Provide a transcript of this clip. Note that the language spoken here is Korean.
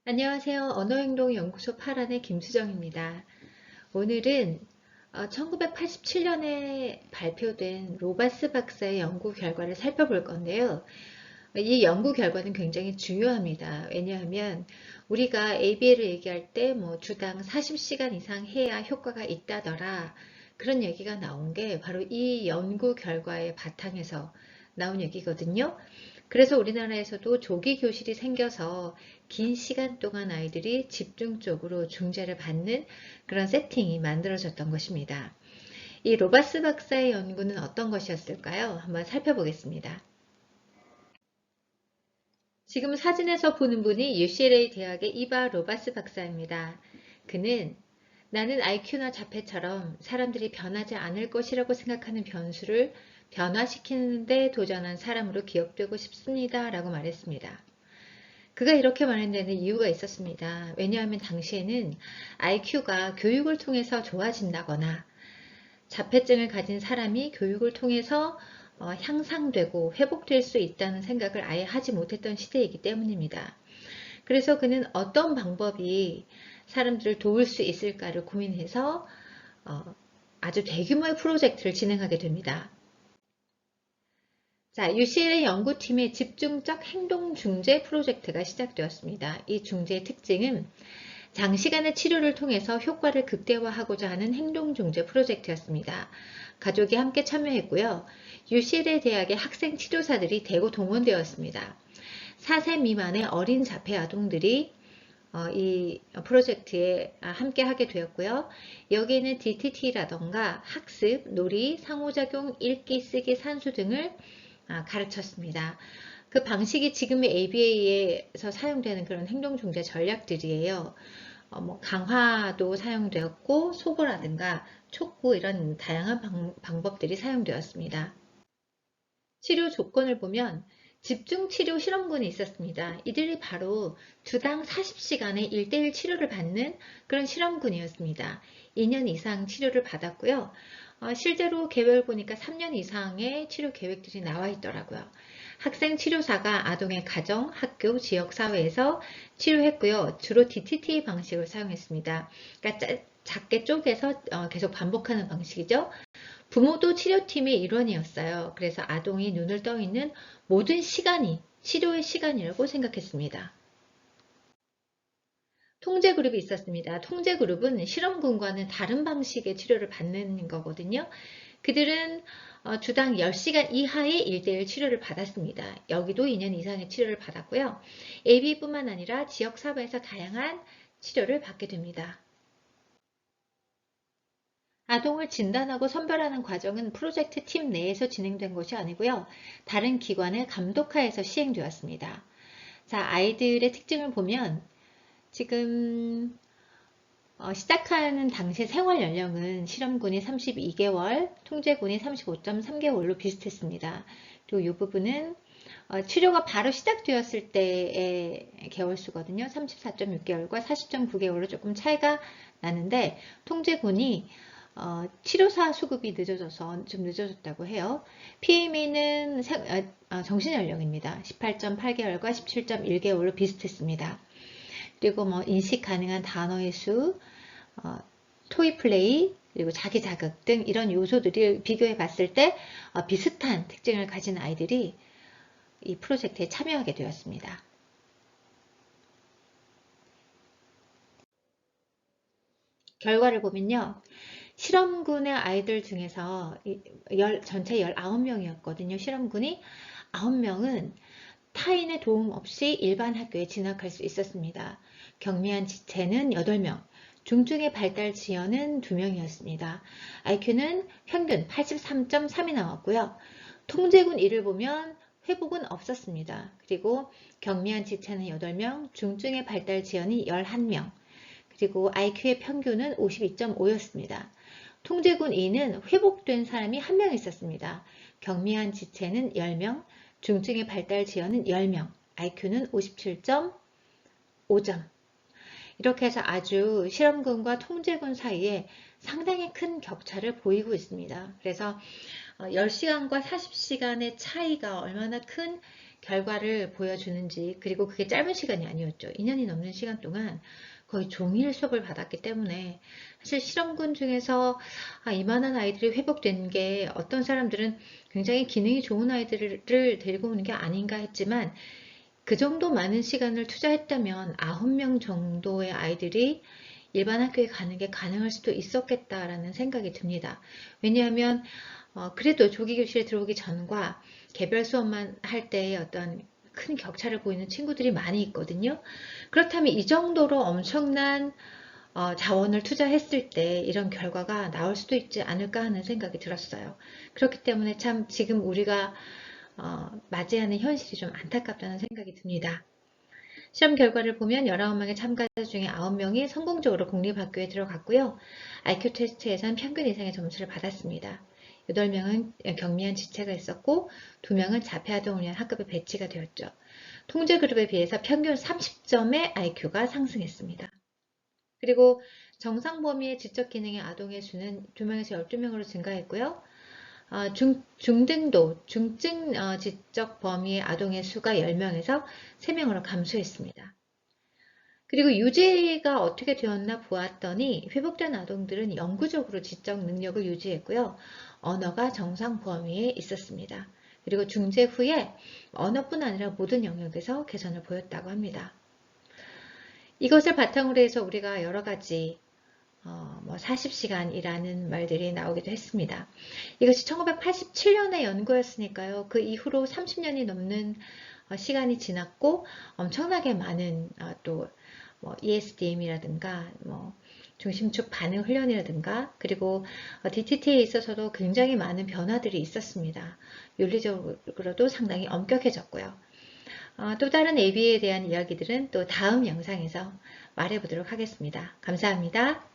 안녕하세요. 언어행동연구소 8안의 김수정입니다. 오늘은 1987년에 발표된 로바스 박사의 연구 결과를 살펴볼 건데요. 이 연구 결과는 굉장히 중요합니다. 왜냐하면 우리가 ABA를 얘기할 때 뭐 주당 40시간 이상 해야 효과가 있다더라. 그런 얘기가 나온 게 바로 이 연구 결과의 바탕에서 나온 얘기거든요. 그래서 우리나라에서도 조기 교실이 생겨서 긴 시간 동안 아이들이 집중적으로 중재를 받는 그런 세팅이 만들어졌던 것입니다. 이 로바스 박사의 연구는 어떤 것이었을까요? 한번 살펴보겠습니다. 지금 사진에서 보는 분이 UCLA 대학의 이바 로바스 박사입니다. 그는 나는 IQ나 자폐처럼 사람들이 변하지 않을 것이라고 생각하는 변수를 변화시키는 데 도전한 사람으로 기억되고 싶습니다. 라고 말했습니다. 그가 이렇게 말한 데는 이유가 있었습니다. 왜냐하면 당시에는 IQ가 교육을 통해서 좋아진다거나 자폐증을 가진 사람이 교육을 통해서 향상되고 회복될 수 있다는 생각을 아예 하지 못했던 시대이기 때문입니다. 그래서 그는 어떤 방법이 사람들을 도울 수 있을까를 고민해서 아주 대규모의 프로젝트를 진행하게 됩니다. 자, UCLA 연구팀의 집중적 행동 중재 프로젝트가 시작되었습니다. 이 중재의 특징은 장시간의 치료를 통해서 효과를 극대화하고자 하는 행동 중재 프로젝트였습니다. 가족이 함께 참여했고요. UCLA 대학의 학생 치료사들이 대거 동원되었습니다. 4세 미만의 어린 자폐 아동들이 이 프로젝트에 함께 하게 되었고요. 여기에는 DTT라던가 학습, 놀이, 상호작용, 읽기, 쓰기, 산수 등을 가르쳤습니다. 그 방식이 지금의 ABA에서 사용되는 그런 행동중재 전략들이에요. 뭐 강화도 사용되었고 소고라든가 촉구 이런 다양한 방법들이 사용되었습니다. 치료 조건을 보면 집중치료 실험군이 있었습니다. 이들이 바로 주당 40시간의 1대1 치료를 받는 그런 실험군이었습니다. 2년 이상 치료를 받았고요. 실제로 계획을 보니까 3년 이상의 치료 계획들이 나와 있더라고요. 학생 치료사가 아동의 가정, 학교, 지역사회에서 치료했고요. 주로 DTT 방식을 사용했습니다. 그러니까 작게 쪼개서 계속 반복하는 방식이죠. 부모도 치료팀의 일원이었어요. 그래서 아동이 눈을 떠 있는 모든 시간이 치료의 시간이라고 생각했습니다. 통제 그룹이 있었습니다. 통제 그룹은 실험군과는 다른 방식의 치료를 받는 거거든요. 그들은 주당 10시간 이하의 1대1 치료를 받았습니다. 여기도 2년 이상의 치료를 받았고요. AB뿐만 아니라 지역사회에서 다양한 치료를 받게 됩니다. 아동을 진단하고 선별하는 과정은 프로젝트 팀 내에서 진행된 것이 아니고요. 다른 기관의 감독하에서 시행되었습니다. 자, 아이들의 특징을 보면 지금 시작하는 당시 생활 연령은 실험군이 32개월, 통제군이 35.3개월로 비슷했습니다. 그리고 이 부분은 치료가 바로 시작되었을 때의 개월수거든요. 34.6개월과 40.9개월로 조금 차이가 나는데 통제군이 치료사 수급이 늦어져서 좀 늦어졌다고 해요. PMA는 정신연령입니다. 18.8개월과 17.1개월로 비슷했습니다. 그리고 뭐 인식 가능한 단어의 수, 토이 플레이, 그리고 자기 자극 등 이런 요소들을 비교해 봤을 때 비슷한 특징을 가진 아이들이 이 프로젝트에 참여하게 되었습니다. 결과를 보면요. 실험군의 아이들 중에서 전체 19명이었거든요. 실험군이 9명은 타인의 도움 없이 일반 학교에 진학할 수 있었습니다. 경미한 지체는 8명, 중증의 발달 지연은 2명이었습니다. IQ는 평균 83.3이 나왔고요. 통제군 1을 보면 회복은 없었습니다. 그리고 경미한 지체는 8명, 중증의 발달 지연이 11명, 그리고 IQ의 평균은 52.5였습니다. 통제군 2는 회복된 사람이 1명 있었습니다. 경미한 지체는 10명, 중증의 발달 지연은 10명, IQ는 57.5점. 이렇게 해서 아주 실험군과 통제군 사이에 상당히 큰 격차를 보이고 있습니다. 그래서 10시간과 40시간의 차이가 얼마나 큰 결과를 보여주는지, 그리고 그게 짧은 시간이 아니었죠. 2년이 넘는 시간 동안 거의 종일 수업을 받았기 때문에 사실 실험군 중에서 이만한 아이들이 회복된 게 어떤 사람들은 굉장히 기능이 좋은 아이들을 데리고 오는 게 아닌가 했지만 그 정도 많은 시간을 투자했다면 9명 정도의 아이들이 일반 학교에 가는 게 가능할 수도 있었겠다라는 생각이 듭니다. 왜냐하면 그래도 조기 교실에 들어오기 전과 개별 수업만 할 때의 어떤 큰 격차를 보이는 친구들이 많이 있거든요. 그렇다면 이 정도로 엄청난 자원을 투자했을 때 이런 결과가 나올 수도 있지 않을까 하는 생각이 들었어요. 그렇기 때문에 참 지금 우리가 맞이하는 현실이 좀 안타깝다는 생각이 듭니다. 시험 결과를 보면 19명의 참가자 중에 9명이 성공적으로 공립학교에 들어갔고요. IQ 테스트에선 평균 이상의 점수를 받았습니다. 8명은 경미한 지체가 있었고 2명은 자폐아동을 위한 학급에 배치가 되었죠. 통제 그룹에 비해서 평균 30점의 IQ가 상승했습니다. 그리고 정상 범위의 지적 기능의 아동의 수는 2명에서 12명으로 증가했고요. 중등도, 중증 지적 범위의 아동의 수가 10명에서 3명으로 감소했습니다. 그리고 유지가 어떻게 되었나 보았더니 회복된 아동들은 영구적으로 지적 능력을 유지했고요. 언어가 정상 범위에 있었습니다. 그리고 중재 후에 언어뿐 아니라 모든 영역에서 개선을 보였다고 합니다. 이것을 바탕으로 해서 우리가 여러 가지 40시간이라는 말들이 나오기도 했습니다. 이것이 1987년의 연구였으니까요. 그 이후로 30년이 넘는 시간이 지났고 엄청나게 많은 또 ESDM이라든가 중심축 반응 훈련이라든가 그리고 DTT에 있어서도 굉장히 많은 변화들이 있었습니다. 윤리적으로도 상당히 엄격해졌고요. 또 다른 AB에 대한 이야기들은 또 다음 영상에서 말해보도록 하겠습니다. 감사합니다.